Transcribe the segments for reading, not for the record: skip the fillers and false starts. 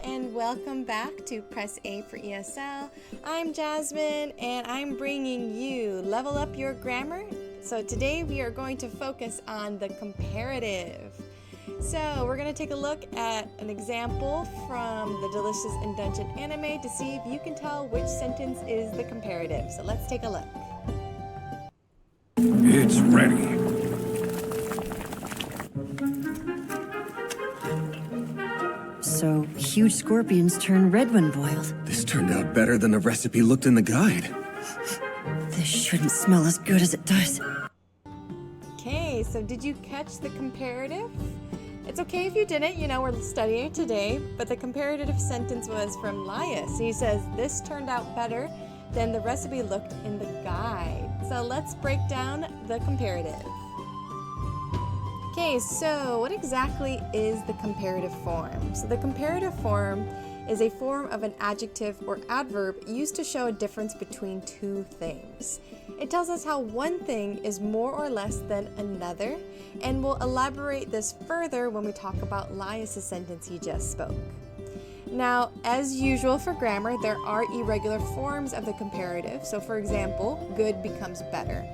and welcome back to Press A for ESL. I'm Jasmine and I'm bringing you Level Up Your Grammar. So today we are going to focus on the comparative. So we're going to take a look at an example from the Delicious Indulgent anime to see if you can tell which sentence is the comparative. So let's take a look. It's ready. So, huge scorpions turn red when boiled. This turned out better than the recipe looked in the guide. This shouldn't smell as good as it does. Okay, so did you catch the comparative? It's okay if you didn't, we're studying today, but the comparative sentence was from Lias. He says, this turned out better than the recipe looked in the guide. So let's break down the comparative. Okay, so what exactly is the comparative form? So the comparative form is a form of an adjective or adverb used to show a difference between two things. It tells us how one thing is more or less than another, and we'll elaborate this further when we talk about Lias' sentence he just spoke. Now, as usual for grammar, there are irregular forms of the comparative. So for example, good becomes better.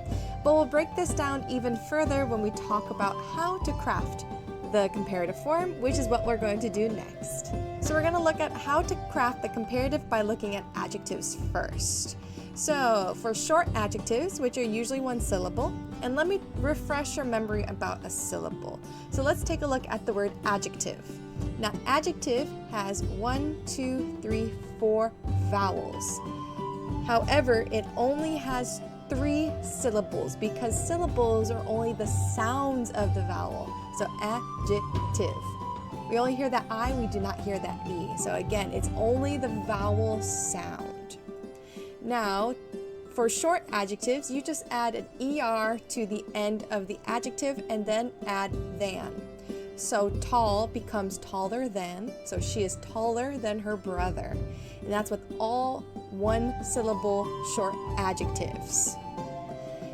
But we'll break this down even further when we talk about how to craft the comparative form, which is what we're going to do next. So we're going to look at how to craft the comparative by looking at adjectives first. So for short adjectives, which are usually one syllable, and let me refresh your memory about a syllable. So let's take a look at the word adjective. Now, adjective has 4 vowels. However, it only has 3 syllables because syllables are only the sounds of the vowel. So adjective. We only hear that I, we do not hear that E. So again, it's only the vowel sound. Now, for short adjectives, you just add an ER to the end of the adjective and then add than. So tall becomes taller than, so she is taller than her brother. And that's with all one syllable short adjectives.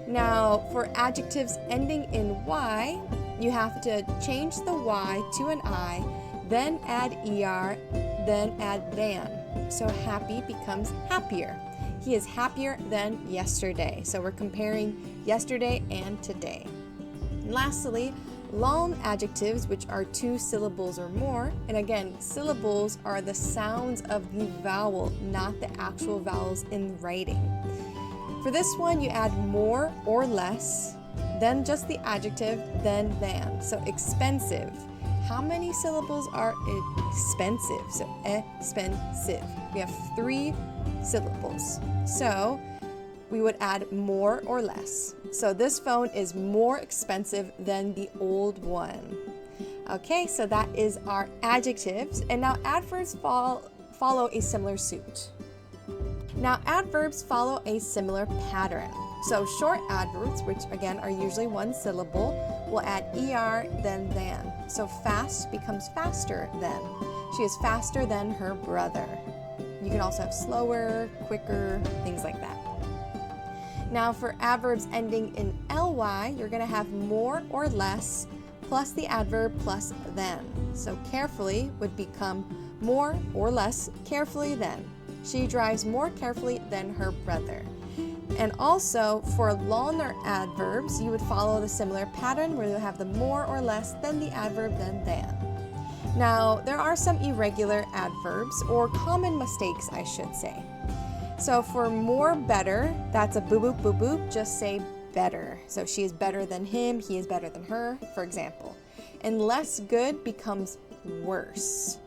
Now, for adjectives ending in Y, you have to change the Y to an I, then add ER, then add than. So happy becomes happier. He is happier than yesterday. So we're comparing yesterday and today. And lastly, long adjectives, which are 2 syllables or more, and again, syllables are the sounds of the vowel, not the actual vowels in writing. For this one, you add more or less, then just the adjective, then than. So expensive. How many syllables are expensive? So expensive. We have 3 syllables. So we would add more or less. So this phone is more expensive than the old one. Okay, so that is our adjectives. And now adverbs follow a similar suit. Now adverbs follow a similar pattern. So short adverbs, which again are usually one syllable, will add ER then than. So fast becomes faster than. She is faster than her brother. You can also have slower, quicker, things like that. Now for adverbs ending in ly, you're going to have more or less plus the adverb plus than. So carefully would become more or less carefully than. She drives more carefully than her brother. And also for longer adverbs, you would follow the similar pattern where you have the more or less, then the adverb, then than. Now there are some irregular adverbs or common mistakes, I should say. So for more better, that's a boo boop boo boop, just say better. So she is better than him, he is better than her, for example. And less good becomes worse.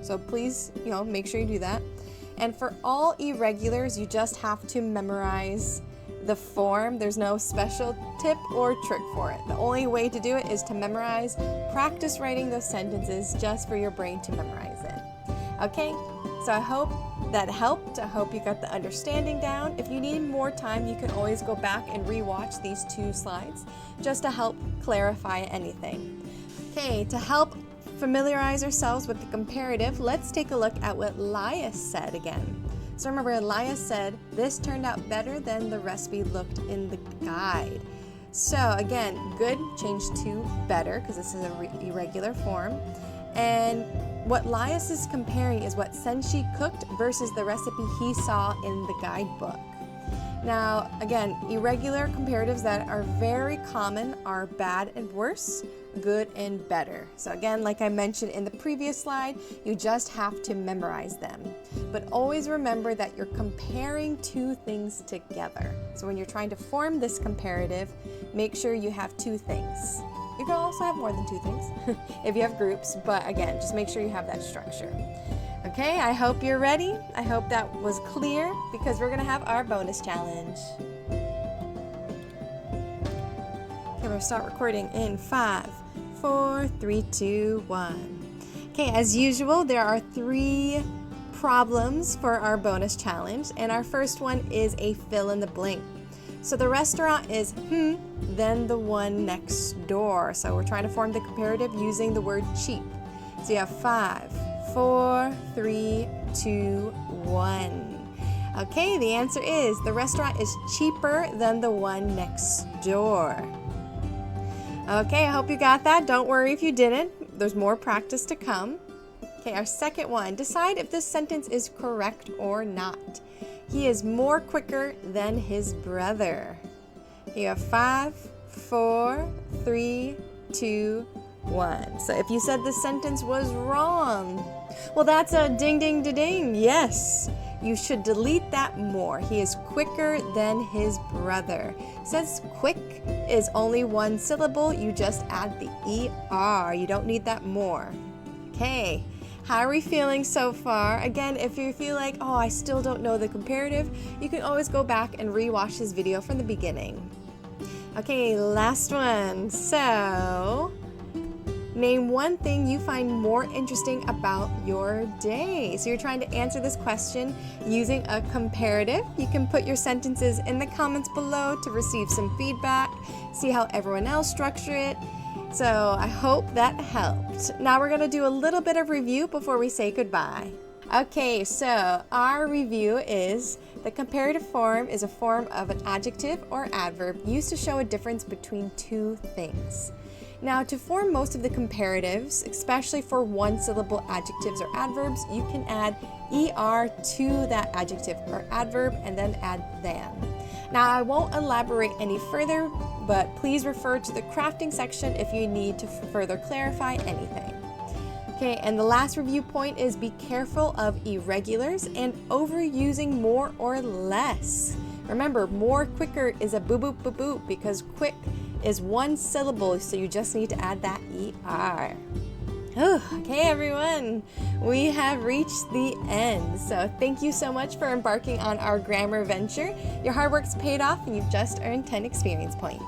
So please, make sure you do that. And for all irregulars, you just have to memorize the form. There's no special tip or trick for it. The only way to do it is to memorize, practice writing those sentences just for your brain to memorize it. Okay, so I hope that helped. I hope you got the understanding down. If you need more time, you can always go back and rewatch these 2 slides just to help clarify anything. Okay, to help familiarize ourselves with the comparative, let's take a look at what Lias said again. So remember, Lias said, this turned out better than the recipe looked in the guide. So again, good changed to better because this is an irregular form. And what Lias is comparing is what Senshi cooked versus the recipe he saw in the guidebook. Now, again, irregular comparatives that are very common are bad and worse, good and better. So again, like I mentioned in the previous slide, you just have to memorize them. But always remember that you're comparing two things together. So when you're trying to form this comparative, make sure you have two things. You can also have more than two things if you have groups, but again, just make sure you have that structure. Okay, I hope you're ready. I hope that was clear because we're gonna have our bonus challenge. Okay, we're gonna start recording in 5, 4, 3, 2, 1. Okay, as usual, there are 3 problems for our bonus challenge, and our first one is a fill in the blank. So the restaurant is then the one next door. So we're trying to form the comparative using the word cheap. So you have 5, 4, 3, 2, 1. Okay, the answer is the restaurant is cheaper than the one next door. Okay, I hope you got that. Don't worry if you didn't. There's more practice to come. Okay, our second one. Decide if this sentence is correct or not. He is more quicker than his brother. You have 5, 4, 3, 2, 1. So if you said the sentence was wrong, well, that's a ding, ding, da, ding. Yes, you should delete that more. He is quicker than his brother. Since quick is only one syllable, you just add the ER. You don't need that more. Okay. How are we feeling so far? Again, if you feel like, oh, I still don't know the comparative, you can always go back and rewatch this video from the beginning. Okay, last one. So, name one thing you find more interesting about your day. So you're trying to answer this question using a comparative. You can put your sentences in the comments below to receive some feedback, see how everyone else structure it. So I hope that helped. Now we're going to do a little bit of review before we say goodbye. Okay, so our review is the comparative form is a form of an adjective or adverb used to show a difference between two things. Now, to form most of the comparatives, especially for one-syllable adjectives or adverbs, you can add ER to that adjective or adverb and then add than. Now, I won't elaborate any further, but please refer to the crafting section if you need to further clarify anything. Okay, and the last review point is be careful of irregulars and overusing more or less. Remember, more quicker is a boop boop boop boop because quick is one syllable, so you just need to add that ER. Okay, everyone, we have reached the end. So thank you so much for embarking on our grammar venture. Your hard work's paid off and you've just earned 10 experience points.